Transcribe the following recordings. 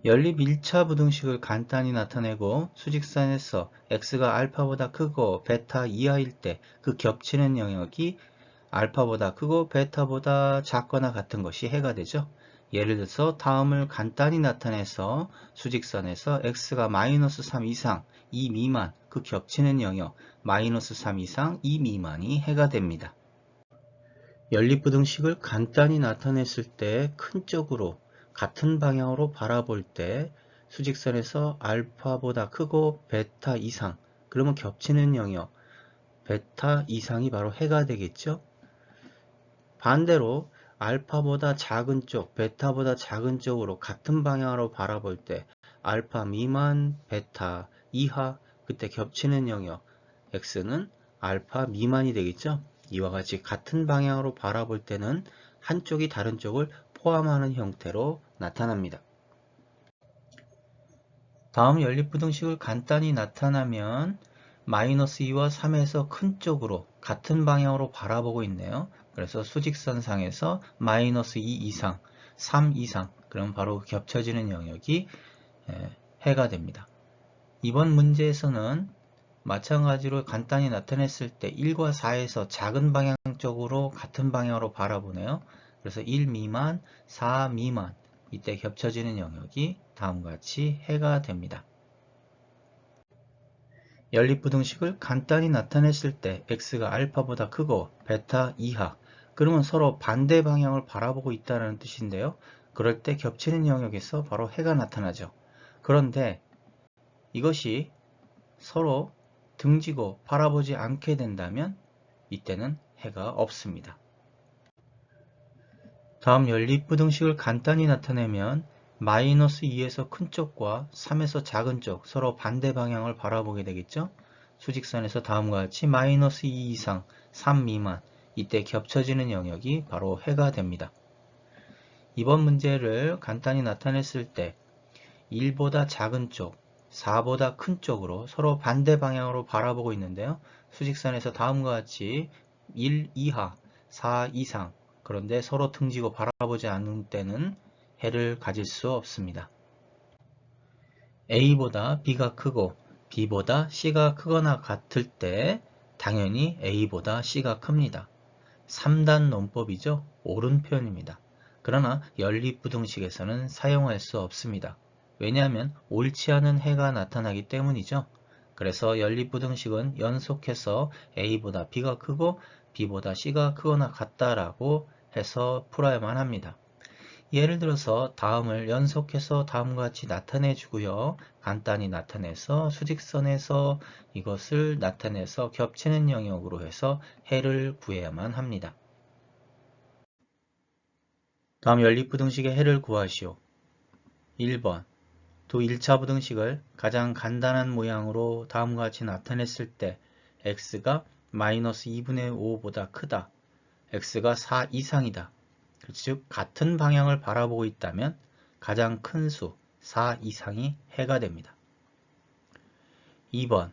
연립 1차 부등식을 간단히 나타내고 수직선에서 x가 알파보다 크고 베타 이하일 때 그 겹치는 영역이 알파보다 크고 베타보다 작거나 같은 것이 해가 되죠. 예를 들어서 다음을 간단히 나타내서 수직선에서 x가 마이너스 3 이상, 2 미만, 그 겹치는 영역 마이너스 3 이상, 2 미만이 해가 됩니다. 연립부등식을 간단히 나타냈을 때 큰 쪽으로 같은 방향으로 바라볼 때 수직선에서 알파보다 크고 베타 이상, 그러면 겹치는 영역 베타 이상이 바로 해가 되겠죠. 반대로 알파보다 작은 쪽, 베타보다 작은 쪽으로 같은 방향으로 바라볼 때 알파 미만, 베타 이하, 그때 겹치는 영역 x는 알파 미만이 되겠죠. 이와 같이 같은 방향으로 바라볼 때는 한쪽이 다른 쪽을 포함하는 형태로 나타납니다. 다음 연립부등식을 간단히 나타나면 마이너스 2와 3에서 큰 쪽으로 같은 방향으로 바라보고 있네요. 그래서 수직선상에서 마이너스 2 이상, 3 이상, 그럼 바로 겹쳐지는 영역이 해가 됩니다. 이번 문제에서는 마찬가지로 간단히 나타냈을 때 1과 4에서 작은 방향 쪽으로 같은 방향으로 바라보네요. 그래서 1 미만, 4 미만, 이때 겹쳐지는 영역이 다음과 같이 해가 됩니다. 연립부등식을 간단히 나타냈을 때 x가 알파보다 크고 베타 이하, 그러면 서로 반대 방향을 바라보고 있다는 뜻인데요. 그럴 때 겹치는 영역에서 바로 해가 나타나죠. 그런데 이것이 서로 등지고 바라보지 않게 된다면 이때는 해가 없습니다. 다음 연립부등식을 간단히 나타내면 마이너스 2에서 큰 쪽과 3에서 작은 쪽 서로 반대 방향을 바라보게 되겠죠. 수직선에서 다음과 같이 마이너스 2 이상, 3 미만, 이때 겹쳐지는 영역이 바로 해가 됩니다. 이번 문제를 간단히 나타냈을 때 1보다 작은 쪽, 4보다 큰 쪽으로 서로 반대 방향으로 바라보고 있는데요. 수직선에서 다음과 같이 1 이하, 4 이상, 그런데 서로 등지고 바라보지 않는 때는 해를 가질 수 없습니다. A보다 B가 크고 B보다 C가 크거나 같을 때 당연히 A보다 C가 큽니다. 3단 논법이죠. 옳은 표현입니다. 그러나 연립부등식에서는 사용할 수 없습니다. 왜냐하면 옳지 않은 해가 나타나기 때문이죠. 그래서 연립부등식은 연속해서 A보다 B가 크고 B보다 C가 크거나 같다라고 해서 풀어야만 합니다. 예를 들어서 다음을 연속해서 다음과 같이 나타내 주고요. 간단히 나타내서 수직선에서 이것을 나타내서 겹치는 영역으로 해서 해를 구해야만 합니다. 다음 연립부등식의 해를 구하시오. 1번 두 1차 부등식을 가장 간단한 모양으로 다음과 같이 나타냈을 때 x가 마이너스 2분의 5보다 크다. x가 4 이상이다. 즉 같은 방향을 바라보고 있다면 가장 큰 수 4 이상이 해가 됩니다. 2번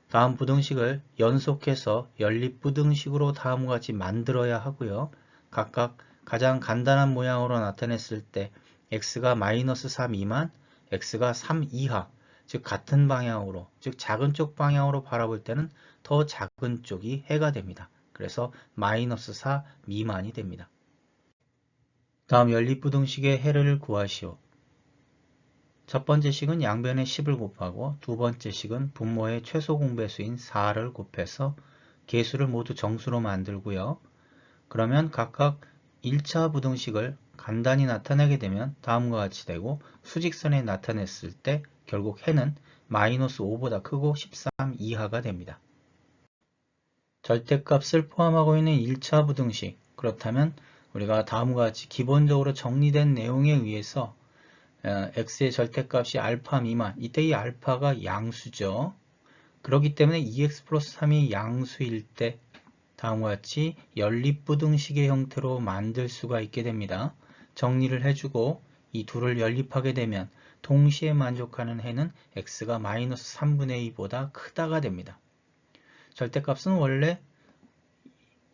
다음 부등식을 연속해서 연립부등식으로 다음과 같이 만들어야 하고요. 각각 가장 간단한 모양으로 나타냈을 때 x가 마이너스 3 미만, x가 3 이하, 즉 같은 방향으로, 즉 작은 쪽 방향으로 바라볼 때는 더 작은 쪽이 해가 됩니다. 그래서 마이너스 4 미만이 됩니다. 다음 연립부등식의 해를 구하시오. 첫 번째 식은 양변에 10을 곱하고 두 번째 식은 분모의 최소 공배수인 4를 곱해서 개수를 모두 정수로 만들고요. 그러면 각각 1차 부등식을 간단히 나타내게 되면 다음과 같이 되고 수직선에 나타냈을 때 결국 해는 마이너스 5보다 크고 13 이하가 됩니다. 절대값을 포함하고 있는 1차 부등식, 그렇다면 우리가 다음과 같이 기본적으로 정리된 내용에 의해서 x의 절대값이 알파 미만, 이때 이 알파가 양수죠. 그렇기 때문에 2x 플러스 3이 양수일 때 다음과 같이 연립부등식의 형태로 만들 수가 있게 됩니다. 정리를 해주고 이 둘을 연립하게 되면 동시에 만족하는 해는 x가 마이너스 3분의 2보다 크다가 됩니다. 절대값은 원래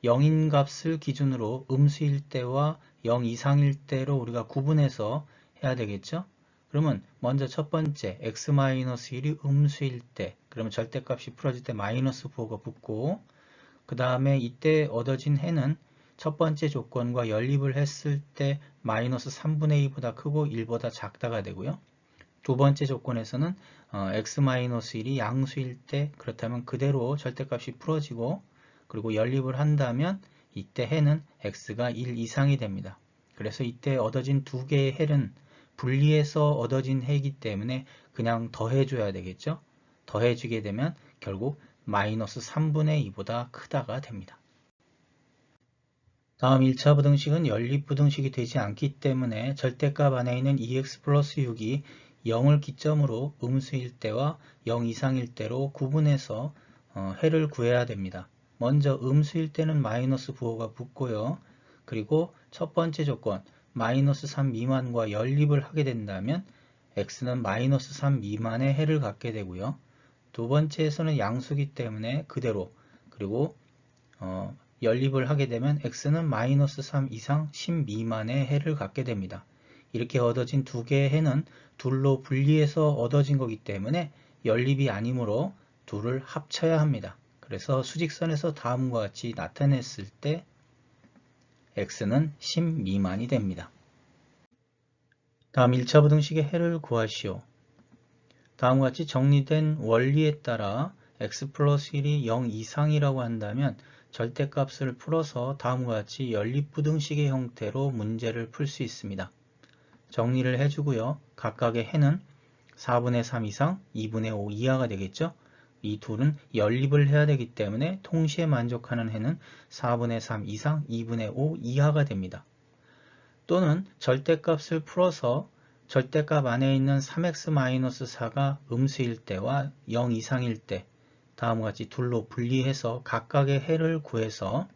0인 값을 기준으로 음수일 때와 0 이상일 때로 우리가 구분해서 해야 되겠죠. 그러면 먼저 첫 번째 x-1이 음수일 때, 그러면 절대값이 풀어질 때 마이너스 부호가 붙고, 그 다음에 이때 얻어진 해는 첫 번째 조건과 연립을 했을 때 마이너스 3분의 2보다 크고 1보다 작다가 되고요. 두 번째 조건에서는 x-1이 양수일 때, 그렇다면 그대로 절대값이 풀어지고, 그리고 연립을 한다면 이때 해는 x가 1 이상이 됩니다. 그래서 이때 얻어진 두 개의 해는 분리해서 얻어진 해이기 때문에 그냥 더해줘야 되겠죠. 더해주게 되면 결국 마이너스 3분의 2보다 크다가 됩니다. 다음 1차 부등식은 연립부등식이 되지 않기 때문에 절대값 안에 있는 2x 플러스 6이 0을 기점으로 음수일 때와 0 이상일 때로 구분해서 해를 구해야 됩니다. 먼저 음수일 때는 마이너스 부호가 붙고요. 그리고 첫 번째 조건 마이너스 3 미만과 연립을 하게 된다면 x는 마이너스 3 미만의 해를 갖게 되고요. 두 번째에서는 양수기 때문에 그대로, 그리고 연립을 하게 되면 x는 마이너스 3 이상 10 미만의 해를 갖게 됩니다. 이렇게 얻어진 두 개의 해는 둘로 분리해서 얻어진 거기 때문에 연립이 아니므로 둘을 합쳐야 합니다. 그래서 수직선에서 다음과 같이 나타냈을 때 x는 10 미만이 됩니다. 다음 1차 부등식의 해를 구하시오. 다음과 같이 정리된 원리에 따라 x 플러스 1이 0 이상이라고 한다면 절대값을 풀어서 다음과 같이 연립부등식의 형태로 문제를 풀 수 있습니다. 정리를 해주고요. 각각의 해는 4분의 3 이상, 2분의 5 이하가 되겠죠. 이 둘은 연립을 해야 되기 때문에 동시에 만족하는 해는 4분의 3 이상, 2분의 5 이하가 됩니다. 또는 절대값을 풀어서 절대값 안에 있는 3x-4가 음수일 때와 0 이상일 때 다음과 같이 둘로 분리해서 각각의 해를 구해서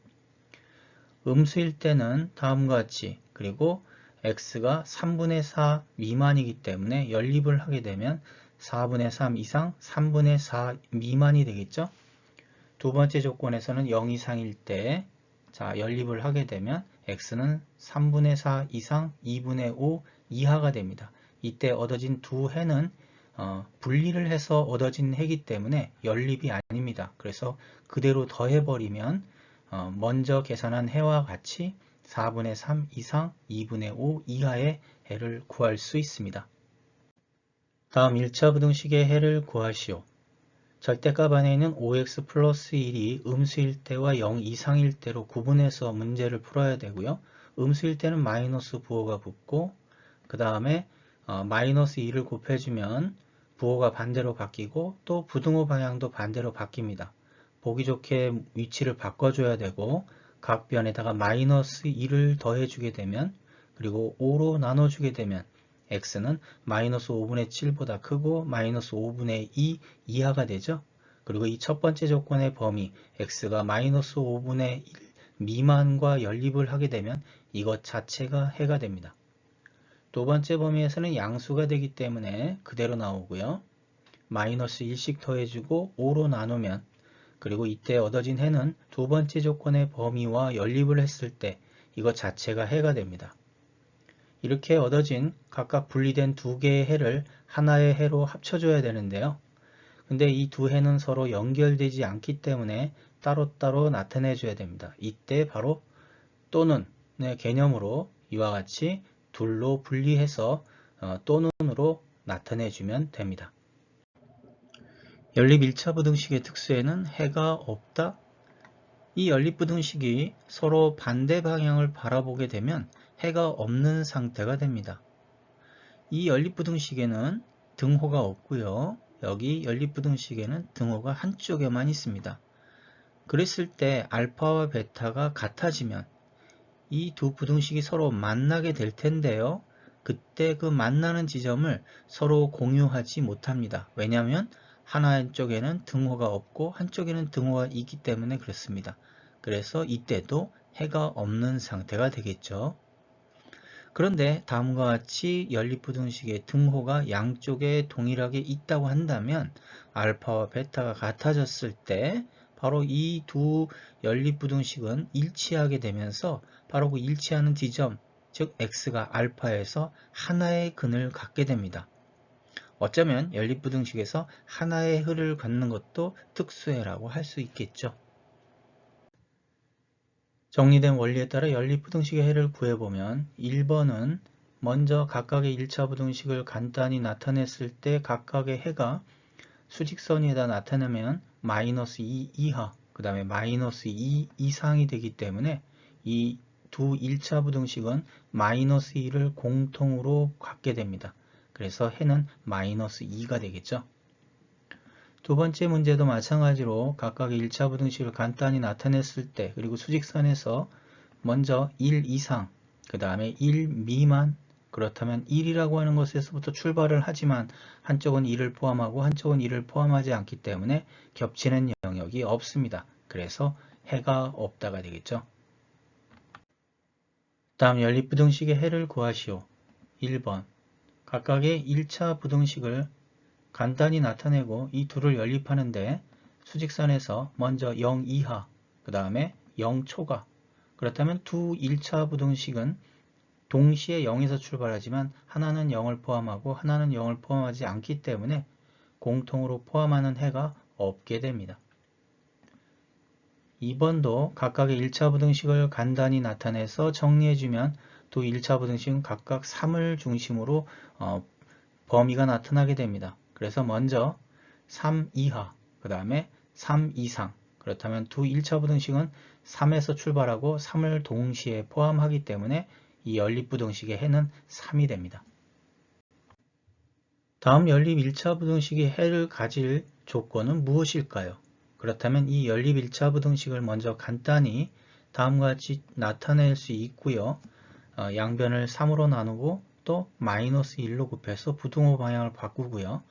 음수일 때는 다음과 같이, 그리고 x가 3분의 4 미만이기 때문에 연립을 하게 되면 4분의 3 이상 3분의 4 미만이 되겠죠. 두 번째 조건에서는 0 이상일 때 연립을 하게 되면 x는 3분의 4 이상 2분의 5 이하가 됩니다. 이때 얻어진 두 해는 분리를 해서 얻어진 해이기 때문에 연립이 아닙니다. 그래서 그대로 더해버리면 먼저 계산한 해와 같이 4분의 3 이상 2분의 5 이하의 해를 구할 수 있습니다. 다음 1차 부등식의 해를 구하시오. 절대값 안에 있는 5x 플러스 1이 음수일 때와 0 이상일 때로 구분해서 문제를 풀어야 되고요. 음수일 때는 마이너스 부호가 붙고, 그 다음에 마이너스 2를 곱해주면 부호가 반대로 바뀌고 또 부등호 방향도 반대로 바뀝니다. 보기 좋게 위치를 바꿔줘야 되고 각 변에다가 마이너스 2를 더해주게 되면, 그리고 5로 나눠주게 되면 x는 마이너스 5분의 7보다 크고 마이너스 5분의 2 이하가 되죠. 그리고 이 첫 번째 조건의 범위 x가 마이너스 5분의 1 미만과 연립을 하게 되면 이것 자체가 해가 됩니다. 두 번째 범위에서는 양수가 되기 때문에 그대로 나오고요. 마이너스 1씩 더해주고 5로 나누면, 그리고 이때 얻어진 해는 두 번째 조건의 범위와 연립을 했을 때 이것 자체가 해가 됩니다. 이렇게 얻어진 각각 분리된 두 개의 해를 하나의 해로 합쳐줘야 되는데요. 근데 이 두 해는 서로 연결되지 않기 때문에 따로따로 나타내줘야 됩니다. 이때 바로 또는의 개념으로 이와 같이 둘로 분리해서 또는으로 나타내주면 됩니다. 연립 1차 부등식의 특수에는 해가 없다. 이 연립부등식이 서로 반대 방향을 바라보게 되면 해가 없는 상태가 됩니다. 이 연립부등식에는 등호가 없고요. 여기 연립부등식에는 등호가 한쪽에만 있습니다. 그랬을 때 알파와 베타가 같아지면 이 두 부등식이 서로 만나게 될 텐데요. 그때 그 만나는 지점을 서로 공유하지 못합니다. 왜냐하면 한쪽에는 등호가 없고 한쪽에는 등호가 있기 때문에 그렇습니다. 그래서 이때도 해가 없는 상태가 되겠죠. 그런데 다음과 같이 연립부등식의 등호가 양쪽에 동일하게 있다고 한다면 알파와 베타가 같아졌을 때 바로 이 두 연립부등식은 일치하게 되면서 바로 그 일치하는 지점, 즉 x가 알파에서 하나의 근을 갖게 됩니다. 어쩌면 연립부등식에서 하나의 해를 걷는 것도 특수해라고 할 수 있겠죠. 정리된 원리에 따라 연립부등식의 해를 구해보면 1번은 먼저 각각의 1차 부등식을 간단히 나타냈을 때 각각의 해가 수직선에다 나타내면 마이너스 2 이하, 그 다음에 마이너스 2 이상이 되기 때문에 이 두 1차 부등식은 마이너스 2를 공통으로 갖게 됩니다. 그래서 해는 마이너스 2가 되겠죠. 두 번째 문제도 마찬가지로 각각의 1차 부등식을 간단히 나타냈을 때 그리고 수직선에서 먼저 1 이상, 그 다음에 1 미만, 그렇다면 1이라고 하는 것에서부터 출발을 하지만 한쪽은 1을 포함하고 한쪽은 1을 포함하지 않기 때문에 겹치는 영역이 없습니다. 그래서 해가 없다가 되겠죠. 다음 연립부등식의 해를 구하시오. 1번 각각의 1차 부등식을 간단히 나타내고 이 둘을 연립하는데 수직선에서 먼저 0 이하, 그 다음에 0 초과. 그렇다면 두 1차 부등식은 동시에 0에서 출발하지만 하나는 0을 포함하고 하나는 0을 포함하지 않기 때문에 공통으로 포함하는 해가 없게 됩니다. 2번도 각각의 1차 부등식을 간단히 나타내서 정리해주면 두 1차 부등식은 각각 3을 중심으로 범위가 나타나게 됩니다. 그래서 먼저 3 이하, 그 다음에 3 이상. 그렇다면 두 1차 부등식은 3에서 출발하고 3을 동시에 포함하기 때문에 이 연립부등식의 해는 3이 됩니다. 다음 연립 1차 부등식의 해를 가질 조건은 무엇일까요? 그렇다면 이 연립 1차 부등식을 먼저 간단히 다음과 같이 나타낼 수 있고요. 양변을 3으로 나누고 또 마이너스 1로 곱해서 부등호 방향을 바꾸고요.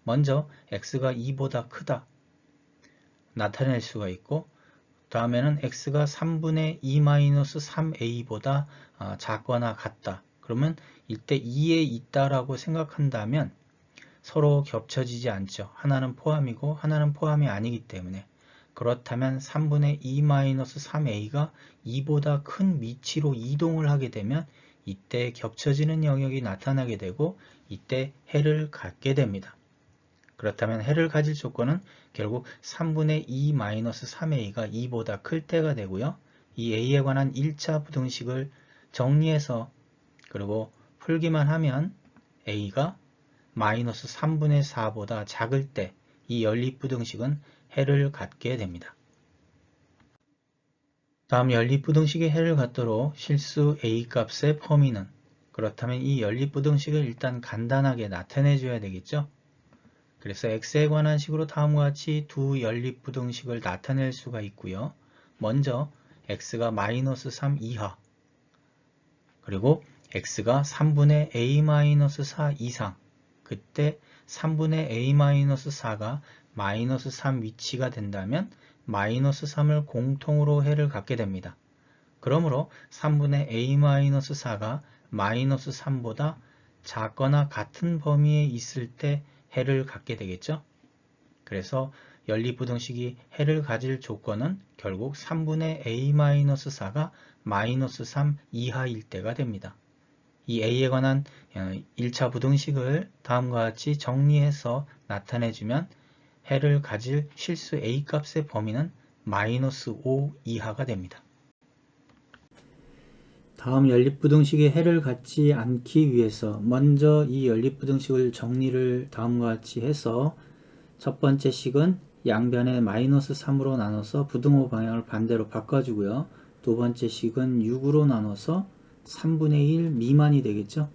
먼저 x가 2보다 크다 나타낼 수가 있고 다음에는 x가 3분의 2-3a보다 작거나 같다. 그러면 이때 2에 있다라고 생각한다면 서로 겹쳐지지 않죠. 하나는 포함이고 하나는 포함이 아니기 때문에 그렇다면 3분의 2-3a가 2보다 큰 위치로 이동을 하게 되면 이때 겹쳐지는 영역이 나타나게 되고 이때 해를 갖게 됩니다. 그렇다면 해를 가질 조건은 결국 3분의 2-3a가 2보다 클 때가 되고요. 이 a에 관한 1차 부등식을 정리해서 그리고 풀기만 하면 a가 마이너스 3분의 4보다 작을 때 이 연립부등식은 해를 갖게 됩니다. 다음 연립부등식의 해를 갖도록 실수 a 값의 범위는 그렇다면 이 연립부등식을 일단 간단하게 나타내 줘야 되겠죠. 그래서 x에 관한 식으로 다음과 같이 두 연립부등식을 나타낼 수가 있고요. 먼저 x가 마이너스 3 이하 그리고 x가 3분의 a-4 이상 그때 3분의 a-4가 마이너스 3 위치가 된다면 마이너스 3을 공통으로 해를 갖게 됩니다. 그러므로 3분의 a-4가 마이너스 3보다 작거나 같은 범위에 있을 때 해를 갖게 되겠죠. 그래서 연립부등식이 해를 가질 조건은 결국 3분의 a-4가 마이너스 3 이하일 때가 됩니다. 이 a에 관한 1차 부등식을 다음과 같이 정리해서 나타내주면 해를 가질 실수 a 값의 범위는 마이너스 5 이하가 됩니다. 다음 연립부등식의 해를 갖지 않기 위해서 먼저 이 연립부등식을 정리를 다음과 같이 해서 첫 번째 식은 양변에 마이너스 3으로 나눠서 부등호 방향을 반대로 바꿔주고요. 두 번째 식은 6으로 나눠서 3분의 1 미만이 되겠죠.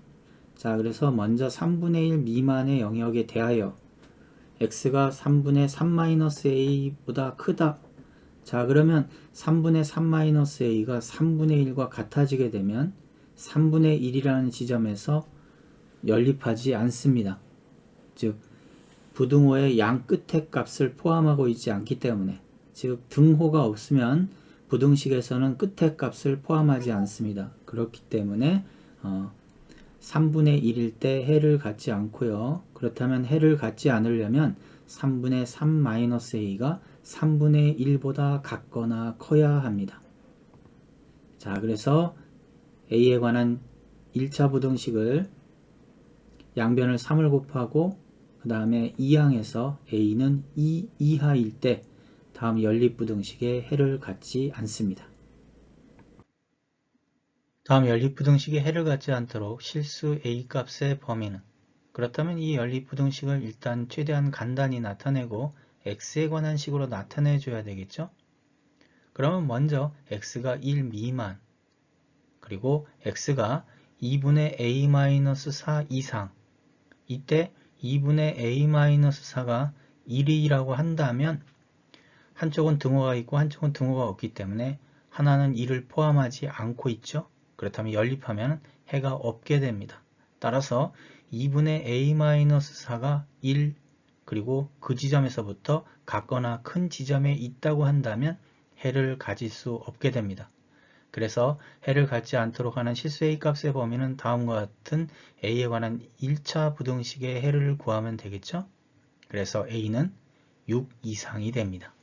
자, 그래서 먼저 3분의 1 미만의 영역에 대하여 x가 3분의 3-a보다 크다. 자, 그러면 3분의 3-a가 3분의 1과 같아지게 되면 3분의 1이라는 지점에서 연립하지 않습니다. 즉 부등호의 양 끝의 값을 포함하고 있지 않기 때문에 즉 등호가 없으면 부등식에서는 끝의 값을 포함하지 않습니다. 그렇기 때문에 3분의 1일 때 해를 갖지 않고요. 그렇다면 해를 갖지 않으려면 3분의 3-a가 3분의 1보다 같거나 커야 합니다. 자, 그래서 a에 관한 1차 부등식을 양변을 3을 곱하고 그 다음에 2항에서 a는 2 이하일 때 다음 연립부등식에 해를 갖지 않습니다. 다음 연립부등식에 해를 갖지 않도록 실수 a 값의 범위는, 그렇다면 이 연립부등식을 일단 최대한 간단히 나타내고 x에 관한 식으로 나타내 줘야 되겠죠? 그러면 먼저 x가 1 미만, 그리고 x가 2분의 a-4 이상, 이때 2분의 a-4가 1이라고 한다면 한쪽은 등호가 있고 한쪽은 등호가 없기 때문에 하나는 1을 포함하지 않고 있죠. 그렇다면 연립하면 해가 없게 됩니다. 따라서 2분의 a-4가 1, 그리고 그 지점에서부터 같거나 큰 지점에 있다고 한다면 해를 가질 수 없게 됩니다. 그래서 해를 갖지 않도록 하는 실수 a 값의 범위는 다음과 같은 a에 관한 1차 부등식의 해를 구하면 되겠죠. 그래서 a는 6 이상이 됩니다.